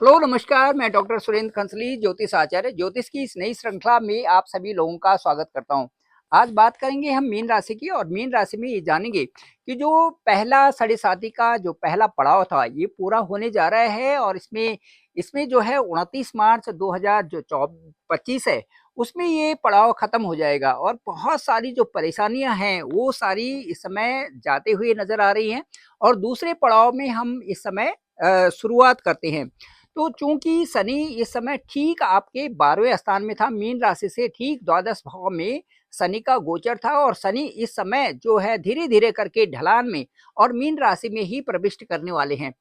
Hello नमस्कार, मैं doctor Surendra कंसली, ज्योतिष आचार्य। ज्योतिष की इस नई श्रृंखला में आप सभी लोगों का स्वागत करता हूं। आज बात करेंगे हम मीन राशि की और मीन राशि में ये जानेंगे कि जो पहला साढ़े साथी का जो पहला पड़ाव था ये पूरा होने जा रहा है और इसमें इसमें जो है 29 मार्च 2025 है, उसमें ये पड़ाव खत्म हो जाएगा और बहुत सारी जो परेशानियां हैं वो सारी इस समय जाते हुए नजर आ रही हैं। और दूसरे पड़ाव में हम इस समय शुरुआत करते हैं। तो चूंकि शनि इस समय ठीक आपके 12वें स्थान में था, मीन राशि से ठीक द्वादश भाव में शनि का गोचर था और शनि इस समय जो है धीरे धीरे करके ढलान में और मीन राशि में ही प्रविष्ट करने वाले हैं।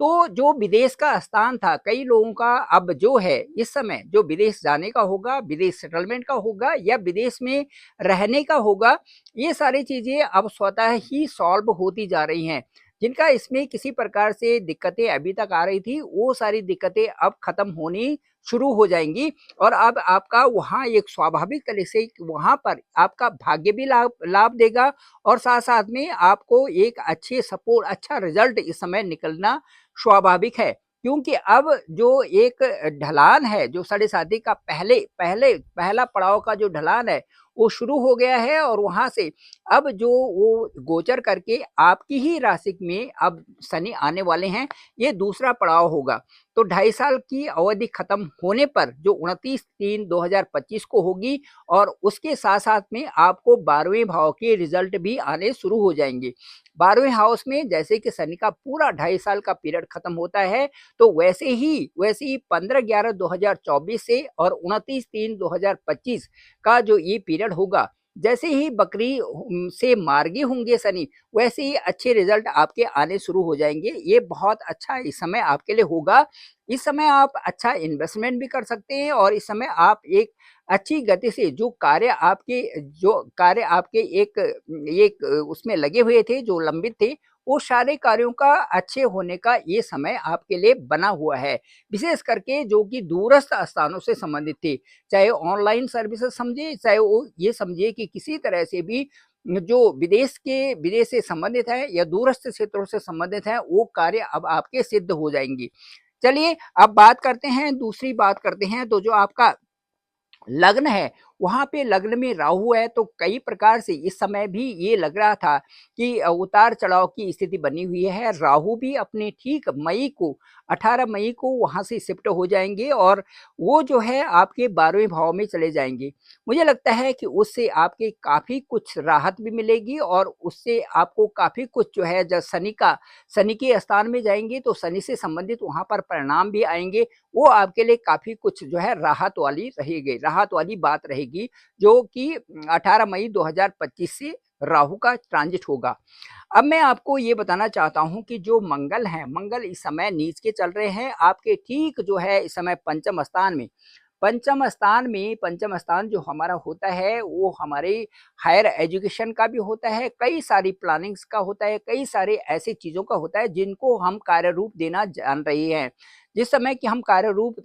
तो जो विदेश का स्थान था कई लोगों का, अब जो है इस समय जो विदेश जाने का होगा, विदेश सेटलमेंट का होगा या विदेश में रहने का होगा, ये सारी चीजें अब स्वतः ही सॉल्व होती जा रही हैं। जिनका इसमें किसी प्रकार से दिक्कतें अभी तक आ रही थी, वो सारी दिक्कतें अब खत्म होनी शुरू हो जाएंगी और अब आपका वहाँ एक स्वाभाविक तरह से वहाँ पर आपका भाग्य भी लाभ लाभ देगा और साथ साथ में आपको एक अच्छे सपोर्ट, अच्छा रिजल्ट इस समय निकलना स्वाभाविक है। क्योंकि अब जो एक ढलान है, जो साढ़े साथी का पहले पहले पहला पड़ाव का जो ढलान है वो शुरू हो गया है और वहां से अब जो वो गोचर करके आपकी ही राशि में अब शनि आने वाले हैं, ये दूसरा पड़ाव होगा। तो 2.5 साल की अवधि खत्म होने पर जो 29/3/2025 को होगी और उसके साथ साथ में आपको 12वें भाव के रिजल्ट भी आने शुरू हो जाएंगे। 12वें हाउस में जैसे कि शनि का पूरा 2.5 साल का पीरियड खत्म होता है, तो वैसे ही 15/11/2024 से और 29/3/2025 का जो ये पीरियड होगा, जैसे ही बकरी से मार्गी होंगे शनि, वैसे ही अच्छे रिजल्ट आपके आने शुरू हो जाएंगे। ये बहुत अच्छा इस समय आपके लिए होगा। इस समय आप अच्छा इन्वेस्टमेंट भी कर सकते हैं और इस समय आप एक अच्छी गति से जो कार्य आपके एक उसमें लगे हुए थे, जो लंबित थे, वो सारे कार्यों का अच्छे होने का ये समय आपके लिए बना हुआ है। विशेष करके जो कि दूरस्थ स्थानों से संबंधित थे, चाहे ऑनलाइन सर्विसेज समझिए, चाहे वो ये समझिए कि किसी तरह से भी जो विदेश से संबंधित है या दूरस्थ क्षेत्रों से संबंधित है, वो कार्य अब आपके सिद्ध हो जाएंगे। चलिए अब बात करते हैं, दूसरी बात करते हैं। तो जो आपका लग्न है, वहाँ पे लग्न में राहु है, तो कई प्रकार से इस समय भी ये लग रहा था कि उतार-चढ़ाव की स्थिति बनी हुई है। राहु भी अपने ठीक 18 मई को वहाँ से शिफ्ट हो जाएँगे और वो जो है आपके 12वें भाव में चले जाएँगे। मुझे लगता है कि उससे आपके काफ़ी कुछ राहत भी मिलेगी और उससे आपको काफ़ी कुछ जो है, जब शनि के स्थान में जाएँगे तो शनि से संबंधित वहाँ पर परिणाम भी आएँगे। वो आपके लिए काफ़ी कुछ जो है राहत वाली बात रहेगी, जो कि 18 मई 2025 से राहु का ट्रांजिट होगा। अब मैं आपको ये बताना चाहता हूँ कि जो मंगल हैं, मंगल इस समय नीच के चल रहे हैं, आपके ठीक जो है इस समय पंचम स्थान में। पंचम स्थान जो हमारा होता है वो हमारे हायर एजुकेशन का भी होता है, कई सारी प्लानिंग्स का होता है, कई सारे ऐसी चीज़ों का होता है जिनको हम कार्य रूप देना जान रहे हैं। जिस समय कि हम कार्य रूप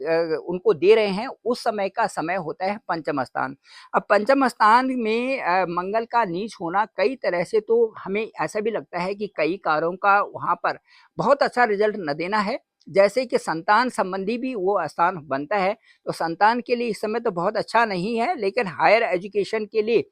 उनको दे रहे हैं, उस समय का समय होता है पंचम स्थान। अब पंचम स्थान में मंगल का नीच होना कई तरह से तो हमें ऐसा भी लगता है कि कई कार्यों का वहाँ पर बहुत अच्छा रिजल्ट न देना है। जैसे कि संतान संबंधी भी वो स्थान बनता है, तो संतान के लिए इस समय तो बहुत अच्छा नहीं है, लेकिन हायर एजुकेशन के लिए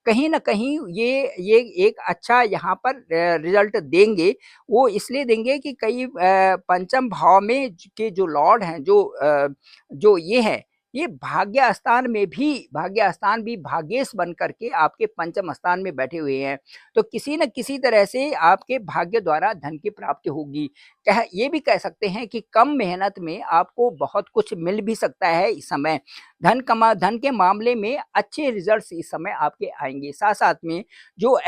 कहीं न कहीं ये एक अच्छा यहाँ पर रिज़ल्ट देंगे। वो इसलिए देंगे कि कई पंचम भाव में के जो लॉर्ड हैं, जो ये हैं, ये भाग्य स्थान भी भाग्येश बन कर के आपके पंचम स्थान में बैठे हुए हैं। तो किसी न किसी तरह से आपके भाग्य द्वारा धन की प्राप्ति होगी। ये भी कह सकते हैं कि कम मेहनत में आपको बहुत कुछ मिल भी सकता है इस समय। धन के मामले में अच्छे रिजल्ट्स इस समय आपके आएँगे। साथ-साथ में जो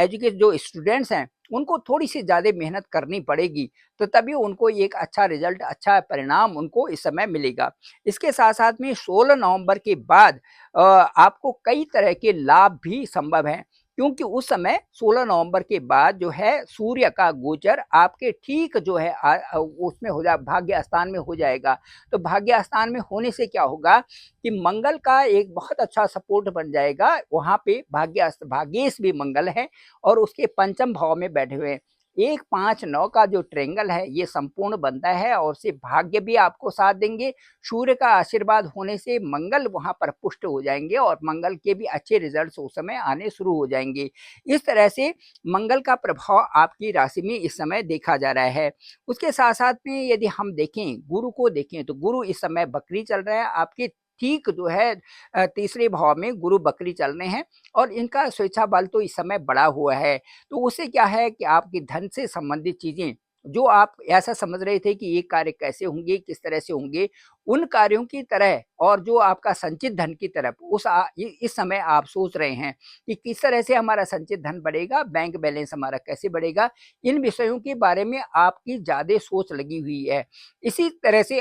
स्टूडेंट्स हैं, उनको थोड़ी-सी ज़्यादा मेहनत करनी पड़ेगी, तो तभी उनको एक अच्छा रिजल्ट, अच्छा परिणाम उनको इस समय मिलेगा। इसके साथ-साथ में 16 नवंबर के बाद आपको कई तरह के लाभ भी संभव हैं। क्योंकि उस समय 16 नवंबर के बाद जो है सूर्य का गोचर आपके ठीक जो है उसमें भाग्य स्थान में हो जाएगा। तो भाग्य स्थान में होने से क्या होगा कि मंगल का एक बहुत अच्छा सपोर्ट बन जाएगा। वहाँ पे भाग्येश भी मंगल है और उसके पंचम भाव में बैठे हुए हैं। 1, 5, 9 का जो ट्रायंगल है ये संपूर्ण बनता है और उससे भाग्य भी आपको साथ देंगे। सूर्य का आशीर्वाद होने से मंगल वहाँ पर पुष्ट हो जाएँगे और मंगल के भी अच्छे रिज़ल्ट्स उस समय आने शुरू हो जाएँगे। इस तरह से मंगल का प्रभाव आपकी राशि में इस समय देखा जा रहा है। उसके साथ-साथ में यदि हम देखें, गुरु को देखें तो गुरु इस समय बकरी चल रहा है, आपके ठीक जो है तीसरे भाव में गुरु बकरी चल रहे हैं और इनका स्वेच्छा बल तो इस समय बढ़ा हुआ है। तो उससे क्या है कि आपके धन से संबंधित चीज़ें, जो आप ऐसा समझ रहे थे कि ये कार्य कैसे होंगे, किस तरह से होंगे, उन कार्यों की तरह और जो आपका संचित धन की तरफ इस समय आप सोच रहे हैं कि किस तरह से हमारा संचित धन बढ़ेगा, बैंक बैलेंस हमारा कैसे बढ़ेगा, इन विषयों के बारे में आपकी ज़्यादा सोच लगी हुई है। इसी तरह से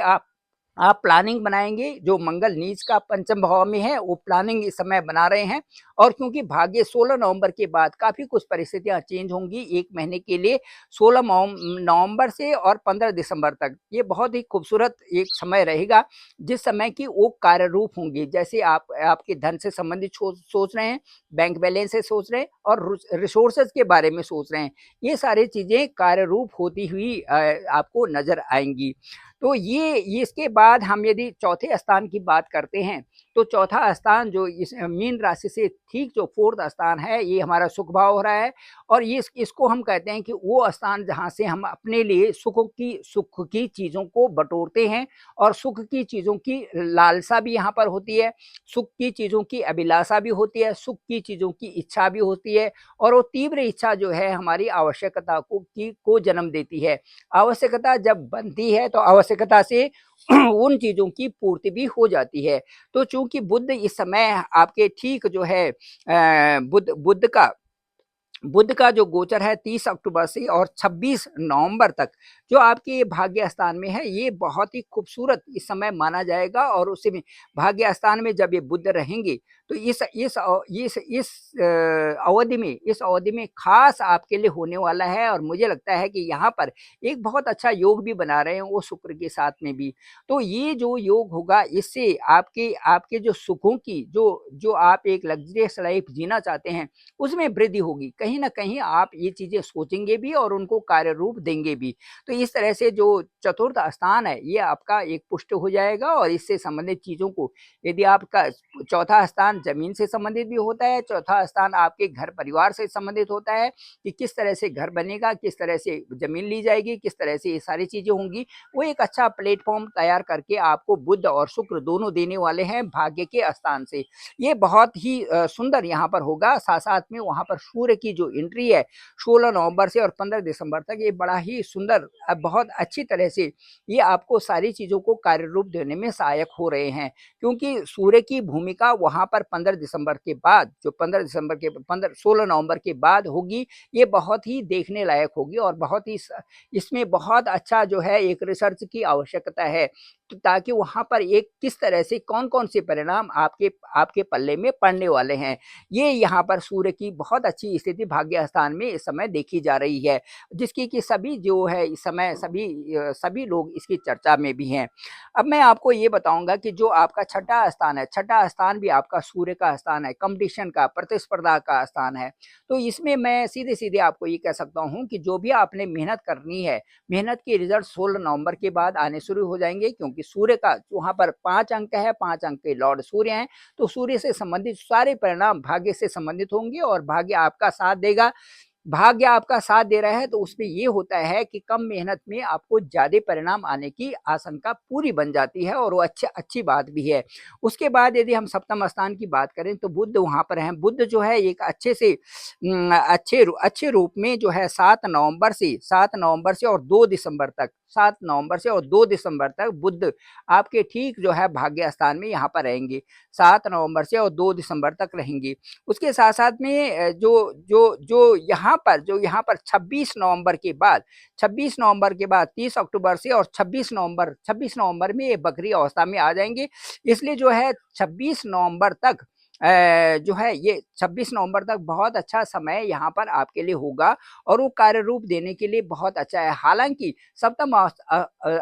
आप प्लानिंग बनाएँगे, जो मंगल नीच का पंचम भाव में है, वो प्लानिंग इस समय बना रहे हैं और क्योंकि भाग्य 16 नवंबर के बाद काफ़ी कुछ परिस्थितियाँ चेंज होंगी 1 महीने के लिए, 16 नवंबर से और 15 दिसंबर तक। ये बहुत ही खूबसूरत एक समय रहेगा, जिस समय कि वो कार्यरूप होंगे। जैसे आप आपके धन से संबंधित सोच रहे हैं, बैंक बैलेंस से सोच रहे हैं और रिसोर्सेज़ के बारे में सोच रहे हैं। ये सारी चीज़ें कार्यरूप होती हुई आपको नज़र आएँगी। तो ये इसके बाद हम यदि चौथे स्थान की बात करते हैं, तो चौथा स्थान जो इस मीन राशि से ठीक जो 4th स्थान है, ये हमारा सुख भाव हो रहा है और ये इसको हम कहते हैं कि वो स्थान जहाँ से हम अपने लिए सुख की चीज़ों को बटोरते हैं और सुख की चीज़ों की लालसा भी यहाँ पर होती है, सुख की चीज़ों की अभिलाषा भी होती है, सुख की चीज़ों की इच्छा भी होती है और वो तीव्र इच्छा जो है हमारी आवश्यकता को जन्म देती है। आवश्यकता जब बनती है तो आवश्यकता से उन चीज़ों की पूर्ति भी हो जाती है। तो चूँकि बुध इस समय आपके ठीक जो है बुध का जो गोचर है 30 अक्टूबर से और 26 नवंबर तक जो आपके भाग्य स्थान में है, ये बहुत ही खूबसूरत इस समय माना जाएगा और उसी में भाग्य स्थान में जब ये बुध रहेंगे तो इस अवधि में खास आपके लिए होने वाला है और मुझे लगता है कि यहाँ पर एक बहुत अच्छा योग भी बना रहे हैं वो शुक्र के साथ में भी। तो ये जो योग होगा इससे आपके आपके जो सुखों की जो आप एक लग्ज़रियस लाइफ़ जीना चाहते हैं, उसमें वृद्धि होगी। कहीं न कहीं आप ये चीज़ें सोचेंगे भी और उनको कार्य रूप देंगे भी। तो इस तरह से जो चतुर्थ स्थान है, ये आपका एक पुष्ट हो जाएगा और इससे संबंधित चीज़ों को यदि आपका चौथा स्थान ज़मीन से संबंधित भी होता है, चौथा स्थान आपके घर परिवार से संबंधित होता है कि किस तरह से घर बनेगा, किस तरह से ज़मीन ली जाएगी, किस तरह से ये सारी चीज़ें होंगी, वो एक अच्छा प्लेटफ़ॉर्म तैयार करके आपको बुध और शुक्र दोनों देने वाले हैं भाग्य के स्थान से। ये बहुत ही सुंदर यहाँ पर होगा, साथ-साथ में वहाँ पर सूर्य की जो एंट्री है 16 नवंबर से और 15 दिसंबर तक ये बड़ा ही सुंदर बहुत अच्छी तरह से ये आपको सारी चीज़ों को कार्य रूप देने में सहायक हो रहे हैं। क्योंकि सूर्य की भूमिका वहाँ पर 15 दिसंबर के बाद जो 15 दिसंबर के 15 16 नवंबर के बाद होगी, ये बहुत ही देखने लायक होगी और बहुत ही इसमें बहुत अच्छा जो है एक रिसर्च की आवश्यकता है। तो ताकि वहाँ पर एक किस तरह से कौन-कौन से परिणाम आपके आपके पल्ले में पड़ने वाले हैं। ये यहाँ पर सूर्य की बहुत अच्छी स्थिति भाग्य स्थान में इस समय देखी जा रही है, जिसकी कि सभी जो है इस समय सभी लोग इसकी चर्चा में भी हैं। अब मैं आपको ये बताऊँगा कि जो आपका छठा स्थान है, छठा स्थान भी आपका सूर्य का स्थान है, कॉम्पिटिशन का, प्रतिस्पर्धा का स्थान है। तो इसमें मैं सीधे-सीधे आपको ये कह सकता हूँ कि जो भी आपने मेहनत करनी है, मेहनत के रिज़ल्ट 16 नवंबर के बाद आने शुरू हो जाएँगे क्योंकि सूर्य का वहाँ पर 5 अंक है, 5 अंक के लॉर्ड सूर्य हैं, तो सूर्य से संबंधित सारे परिणाम भाग्य से संबंधित होंगे और भाग्य आपका साथ देगा। भाग्य आपका साथ दे रहा है तो उसमें ये होता है कि कम मेहनत में आपको ज़्यादा परिणाम आने की आशंका पूरी बन जाती है और वो अच्छी बात भी है। उसके बाद यदि हम सप्तम स्थान की बात करें तो बुध वहाँ पर हैं। बुध जो है एक अच्छे रूप में जो है 7 नवंबर से और 2 दिसंबर तक 7 नवंबर से और 2 दिसंबर तक बुध आपके ठीक जो है भाग्य स्थान में यहाँ पर रहेंगे। 7 नवंबर से और 2 दिसंबर तक रहेंगे। उसके साथ-साथ में जो यहाँ पर 26 नवंबर के बाद 30 अक्टूबर से और 26 नवंबर में ये बकरी अवस्था में आ जाएँगे। इसलिए जो है 26 नवंबर तक जो है ये 26 नवंबर तक बहुत अच्छा समय यहाँ पर आपके लिए होगा और वो कार्य रूप देने के लिए बहुत अच्छा है। हालाँकि सप्तम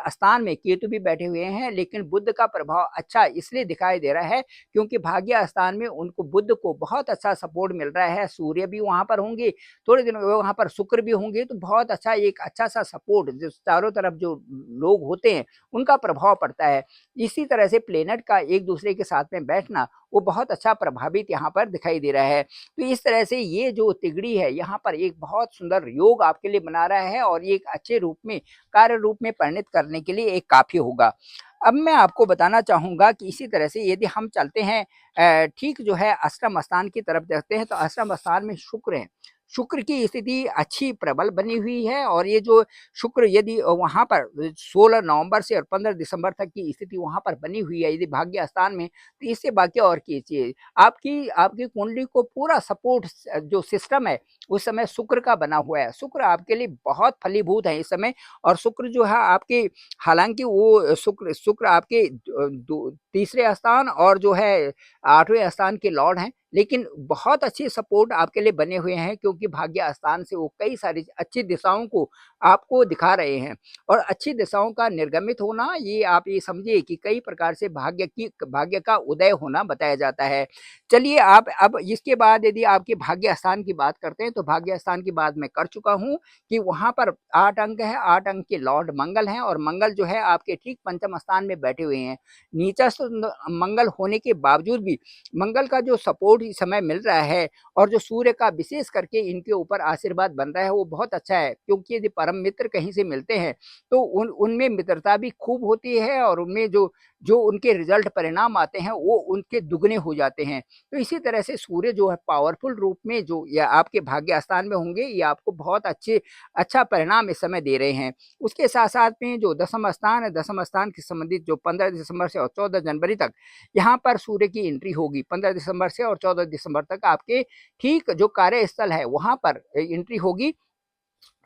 स्थान में केतु भी बैठे हुए हैं, लेकिन बुध का प्रभाव अच्छा इसलिए दिखाई दे रहा है क्योंकि भाग्य स्थान में उनको बुध को बहुत अच्छा सपोर्ट मिल रहा है। सूर्य भी वहाँ पर होंगे, थोड़े दिनों में वहाँ पर शुक्र भी होंगे, तो बहुत अच्छा एक अच्छा-सा सपोर्ट जो चारों तरफ जो लोग होते हैं, उनका प्रभाव पड़ता है। इसी तरह से प्लैनेट का एक-दूसरे के साथ में बैठना वो बहुत अच्छा प्रभावित यहाँ पर दिखाई दे रहा है। तो इस तरह से ये जो तिगड़ी है, यहाँ पर एक बहुत सुंदर योग आपके लिए बना रहा है और ये एक अच्छे रूप में, कार्य रूप में परिणत करने के लिए एक काफ़ी होगा। अब मैं आपको बताना चाहूँगा कि इसी तरह से यदि हम चलते हैं ठीक जो है अष्टम स्थान की तरफ देखते हैं, तो अष्टम स्थान में शुक्र है। शुक्र की स्थिति अच्छी प्रबल बनी हुई है और ये जो शुक्र यदि वहाँ पर 16 नवंबर से और 15 दिसंबर तक की स्थिति वहाँ पर बनी हुई है, यदि भाग्य स्थान में, तो इससे बाकी और कीजिए। आपकी आपकी कुंडली को पूरा सपोर्ट जो सिस्टम है, उस समय शुक्र का बना हुआ है। शुक्र आपके लिए बहुत फलीभूत है इस समय और शुक्र जो है आपके हालाँकि वो शुक्र शुक्र आपके तीसरे स्थान और जो है 8वें स्थान के लॉर्ड हैं, लेकिन बहुत अच्छी सपोर्ट आपके लिए बने हुए हैं क्योंकि भाग्य स्थान से वो कई सारी अच्छी दिशाओं को आपको दिखा रहे हैं और अच्छी दिशाओं का निर्गमित होना ये आप ये समझिए कि कई प्रकार से भाग्य का उदय होना बताया जाता है। चलिए आप अब इसके बाद यदि आपके भाग्य स्थान की बात करते हैं, तो भाग्य स्थान की बात मैं कर चुका हूँ कि वहाँ पर 8 अंक है, 8 अंक के लॉर्ड मंगल हैं और मंगल जो है आपके ठीक पंचम स्थान में बैठे हुए हैं। नीचस्थ मंगल होने के बावजूद भी मंगल का जो सपोर्ट इस समय मिल रहा है और जो सूर्य का विशेष करके इनके ऊपर आशीर्वाद बन रहा है वो बहुत अच्छा है क्योंकि यदि परम मित्र कहीं से मिलते हैं तो उनमें मित्रता भी खूब होती है और उनमें जो जो उनके रिजल्ट परिणाम आते हैं वो उनके दुगने हो जाते हैं। तो इसी तरह से सूर्य जो है पावरफुल रूप में जो या आपके भाग्य स्थान में होंगे ये आपको बहुत अच्छा परिणाम इस समय दे रहे हैं। उसके साथ-साथ में जो दसम स्थान है, दसम स्थान के संबंधित जो 15 दिसंबर से और 14 जनवरी तक यहाँ पर सूर्य की एंट्री होगी। 15 दिसंबर से और 14 दिसंबर तक आपके ठीक जो कार्यस्थल है वहाँ पर एंट्री होगी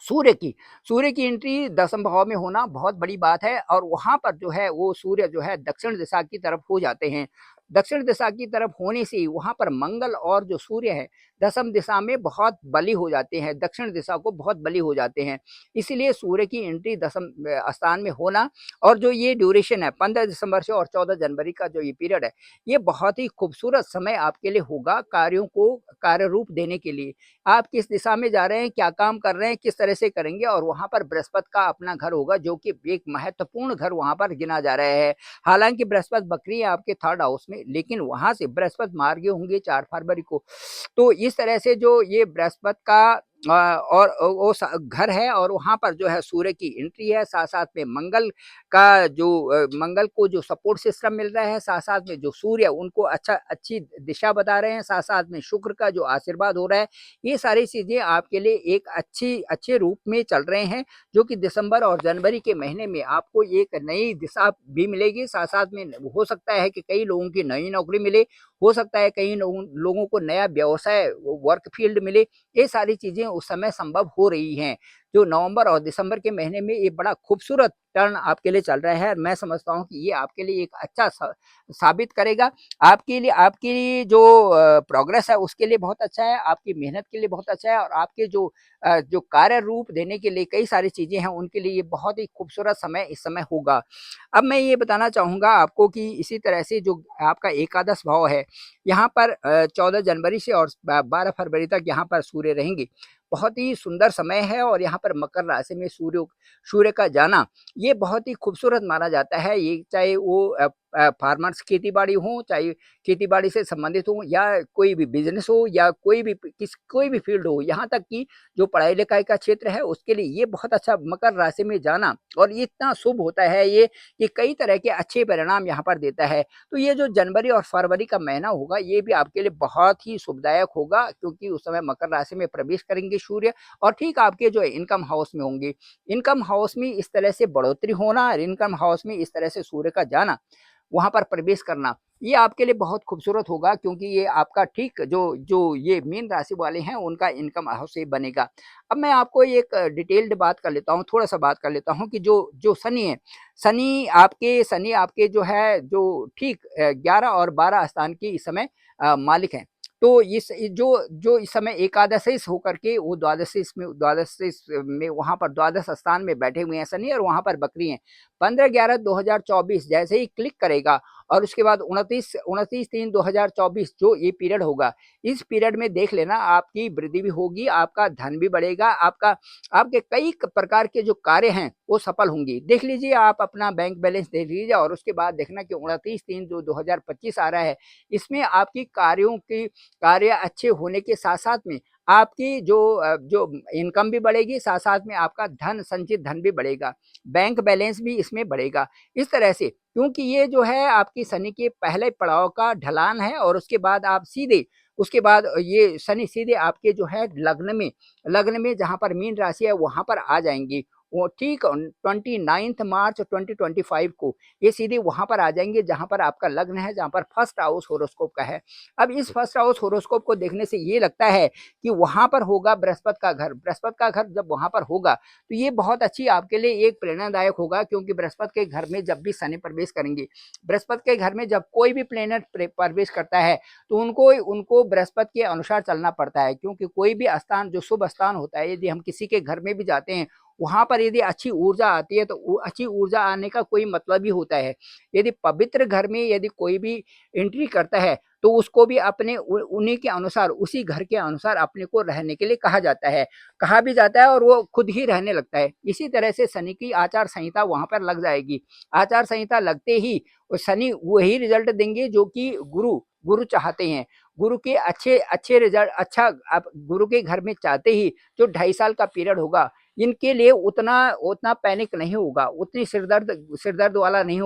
सूर्य की। सूर्य की एंट्री दसम भाव में होना बहुत बड़ी बात है और वहाँ पर जो है वो सूर्य जो है दक्षिण दिशा की तरफ हो जाते हैं। दक्षिण दिशा की तरफ होने से ही वहाँ पर मंगल और जो सूर्य है दसम दिशा में बहुत बली हो जाते हैं, दक्षिण दिशा को बहुत बली हो जाते हैं। इसीलिए सूर्य की एंट्री दसम स्थान में होना और जो ये ड्यूरेशन है 15 दिसंबर से और 14 जनवरी का जो ये पीरियड है, ये बहुत ही खूबसूरत समय आपके लिए होगा कार्यों को कार्य रूप देने के लिए। आप किस दिशा में जा रहे हैं, क्या काम कर रहे हैं, किस तरह से करेंगे और वहाँ पर बृहस्पति का अपना घर होगा जो कि एक महत्वपूर्ण घर वहाँ पर गिना जा रहा है। हालाँकि बृहस्पति वक्री है आपके 3rd हाउस में, लेकिन वहाँ से बृहस्पति मार्गी होंगे 4 फरवरी को। तो इस तरह से जो ये बृहस्पति का और वो घर है और वहाँ पर जो है सूर्य की एंट्री है, साथ-साथ में मंगल का जो मंगल को जो सपोर्ट सिस्टम मिल रहा है, साथ-साथ में जो सूर्य उनको अच्छी दिशा बता रहे हैं, साथ-साथ में शुक्र का जो आशीर्वाद हो रहा है, ये सारी चीज़ें आपके लिए एक अच्छे रूप में चल रहे हैं, जो कि दिसंबर और जनवरी के महीने में आपको एक नई दिशा भी मिलेगी। साथ-साथ में हो सकता है कि कई लोगों की नई नौकरी मिले, हो सकता है कई लोगों को नया व्यवसाय वर्क फील्ड मिले, ये सारी चीज़ें उस समय संभव हो रही हैं। जो नवंबर और दिसंबर के महीने में ये बड़ा खूबसूरत टर्न आपके लिए चल रहा है। मैं समझता हूँ कि ये आपके लिए एक अच्छा साबित करेगा। आपकी जो प्रोग्रेस है उसके लिए बहुत अच्छा है, आपकी मेहनत के लिए बहुत अच्छा है और आपके जो कार्य रूप देने के लिए कई सारी चीज़ें हैं उनके लिए ये बहुत ही खूबसूरत समय इस समय होगा। अब मैं ये बताना चाहूँगा आपको कि इसी तरह से जो आपका एकादश भाव है, यहाँ पर 14 जनवरी से और 12 फरवरी तक यहाँ पर सूर्य रहेंगे। बहुत ही सुंदर समय है और यहाँ पर मकर राशि में सूर्य का जाना, ये बहुत ही खूबसूरत माना जाता है। ये चाहे वो फार्मर्स खेती-बाड़ी हो, चाहे खेती-बाड़ी से संबंधित हो या कोई भी बिज़नेस हो या कोई भी फ़ील्ड हो, यहाँ तक कि जो पढ़ाई-लिखाई का क्षेत्र है, उसके लिए ये बहुत अच्छा मकर राशि में जाना और ये इतना शुभ होता है ये कई तरह के अच्छे परिणाम यहाँ पर देता है। तो ये जो जनवरी और फरवरी का महीना होगा, ये भी आपके लिए बहुत ही शुभदायक होगा क्योंकि उस समय मकर राशि में प्रवेश करेंगे सूर्य और ठीक आपके जो है इनकम हाउस में होंगे। इनकम हाउस में इस तरह से बढ़ोतरी होना और इनकम हाउस में इस तरह से सूर्य का जाना, वहाँ पर प्रवेश करना, ये आपके लिए बहुत खूबसूरत होगा क्योंकि ये आपका ठीक जो जो ये मीन राशि वाले हैं उनका इनकम हाउस से बनेगा। अब मैं आपको एक डिटेल्ड बात कर लेता हूँ, थोड़ा-सा बात कर लेता हूँ कि जो जो शनि है, शनि आपके जो है जो ठीक 11 और 12 स्थान के इस समय मालिक हैं। तो जो जो इस समय एकादशीस होकर के वो द्वादशीस में वहाँ पर द्वादश स्थान में बैठे हुए हैं शनि और वहाँ पर बकरी हैं। 15/11/2024 जैसे ही क्लिक करेगा और उसके बाद 29/3/2024 जो ये पीरियड होगा, इस पीरियड में देख लेना आपकी वृद्धि भी होगी, आपका धन भी बढ़ेगा, आपके कई प्रकार के जो कार्य हैं वो सफल होंगी। देख लीजिए आप अपना बैंक बैलेंस देख लीजिए और उसके बाद देखना कि 29/3 जो 2025 आ रहा है, इसमें आपकी कार्य अच्छे होने के साथ-साथ में आपकी जो इनकम भी बढ़ेगी, साथ-साथ में आपका संचित धन भी बढ़ेगा, बैंक बैलेंस भी इसमें बढ़ेगा। इस तरह से क्योंकि ये जो है आपकी शनि के पहले पड़ाव का ढलान है और उसके बाद ये शनि सीधे आपके जो है लग्न में जहाँ पर मीन राशि है वहाँ पर आ जाएँगी। वो ठीक 29 मार्च 2025 को ये सीधे वहाँ पर आ जाएँगे जहाँ पर आपका लग्न है, जहाँ पर फर्स्ट हाउस होरोस्कोप का है। अब इस फर्स्ट हाउस होरोस्कोप को देखने से ये लगता है कि वहाँ पर होगा बृहस्पति का घर जब वहाँ पर होगा, तो ये बहुत अच्छी आपके लिए एक प्रेरणादायक होगा क्योंकि बृहस्पति के घर में जब भी शनि प्रवेश करेंगे, बृहस्पति के घर में जब कोई भी प्लेनेट प्रवेश करता है, तो उनको उनको बृहस्पति के अनुसार चलना पड़ता है क्योंकि कोई भी स्थान जो शुभ स्थान होता है, यदि हम किसी के घर में भी जाते हैं, वहाँ पर यदि अच्छी ऊर्जा आती है, तो अच्छी ऊर्जा आने का कोई मतलब ही होता है। यदि पवित्र घर में यदि कोई भी एंट्री करता है, तो उसको भी अपने उन्हीं के अनुसार, उसी घर के अनुसार अपने को रहने के लिए कहा भी जाता है और वो खुद ही रहने लगता है। इसी तरह से शनि की आचार संहिता वहाँ पर लग जाएगी। आचार संहिता लगते ही शनि वही रिजल्ट देंगे जो कि गुरु चाहते हैं। गुरु के अच्छे रिजल्ट आप गुरु के घर में चाहते ही जो 2.5 साल का पीरियड होगा, इनके लिए उतना पैनिक नहीं होगा, उतनी सिरदर्द वाला नहीं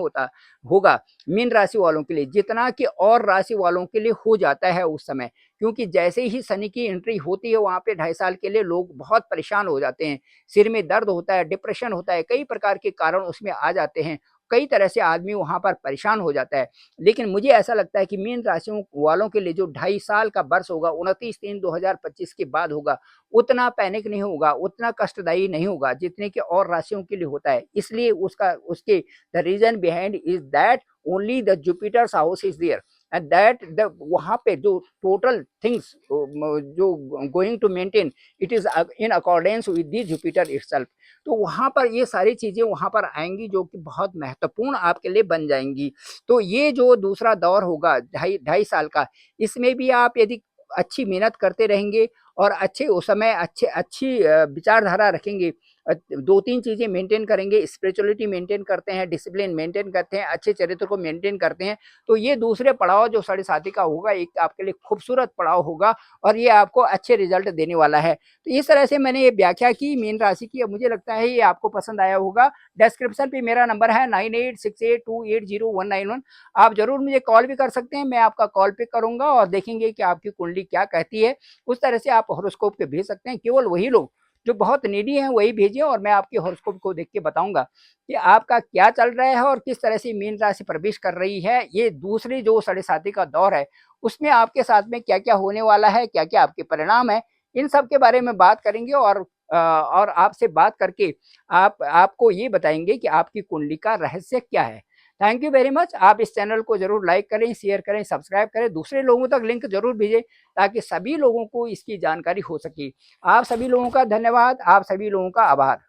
होगा मीन राशि वालों के लिए, जितना कि और राशि वालों के लिए हो जाता है उस समय। क्योंकि जैसे ही शनि की एंट्री होती है वहाँ पे 2.5 साल के लिए लोग बहुत परेशान हो जाते हैं। सिर में दर्द होता है, डिप्रेशन होता है, कई प्रकार के कारण उसमें आ जाते हैं। कई तरह से आदमी वहाँ पर परेशान हो जाता है। लेकिन मुझे ऐसा लगता है कि मीन राशियों वालों के लिए जो 2.5 साल का वर्ष होगा, 29/3/2025 के बाद होगा, उतना पैनिक नहीं होगा, उतना कष्टदायी नहीं होगा, जितने कि और राशियों के लिए होता है। इसलिए उसके the reason behind is that only the Jupiter's house is there and that the वहाँ पे जो टोटल थिंग्स जो going to maintain it is in accordance with the Jupiter itself. तो वहाँ पर ये सारी चीज़ें वहाँ पर आएँगी जो कि बहुत महत्वपूर्ण आपके लिए बन जाएँगी। तो ये जो दूसरा दौर होगा 2.5 साल का, इसमें भी आप यदि अच्छी मेहनत करते रहेंगे और अच्छे उस समय अच्छी विचारधारा रखेंगे, 2-3 चीज़ें मेंटेन करेंगे, स्पिरिचुअलिटी मेंटेन करते हैं, डिसिप्लिन मेंटेन करते हैं, अच्छे चरित्र को मेंटेन करते हैं, तो ये दूसरे पड़ाव जो साढ़े साथी का होगा, एक आपके लिए खूबसूरत पड़ाव होगा और ये आपको अच्छे रिजल्ट देने वाला है। तो इस तरह से मैंने ये व्याख्या की मीन राशि की। अब मुझे लगता है ये आपको पसंद आया होगा। डिस्क्रिप्शन पे मेरा नंबर है 9868280191। आप ज़रूर मुझे कॉल भी कर सकते हैं, मैं आपका कॉल पिक करूँगा और देखेंगे कि आपकी कुंडली क्या कहती है। उस तरह से आप हॉरोस्कोप के भेज सकते हैं। केवल वही लोग जो बहुत नीडी हैं वही भेजिए और मैं आपके हॉरोस्कोप को देख के बताऊँगा कि आपका क्या चल रहा है और किस तरह से मीन राशि प्रवेश कर रही है। ये दूसरी जो साढ़े साथी का दौर है, उसमें आपके साथ में क्या-क्या होने वाला है, क्या-क्या आपके परिणाम हैं, इन सब के बारे में बात करेंगे और आपसे बात करके आपको ये बताएँगे कि आपकी कुंडली का रहस्य क्या है। Thank you very much. आप इस चैनल को ज़रूर लाइक करें, शेयर करें, सब्सक्राइब करें, दूसरे लोगों तक लिंक ज़रूर भेजें ताकि सभी लोगों को इसकी जानकारी हो सके। आप सभी लोगों का धन्यवाद, आप सभी लोगों का आभार।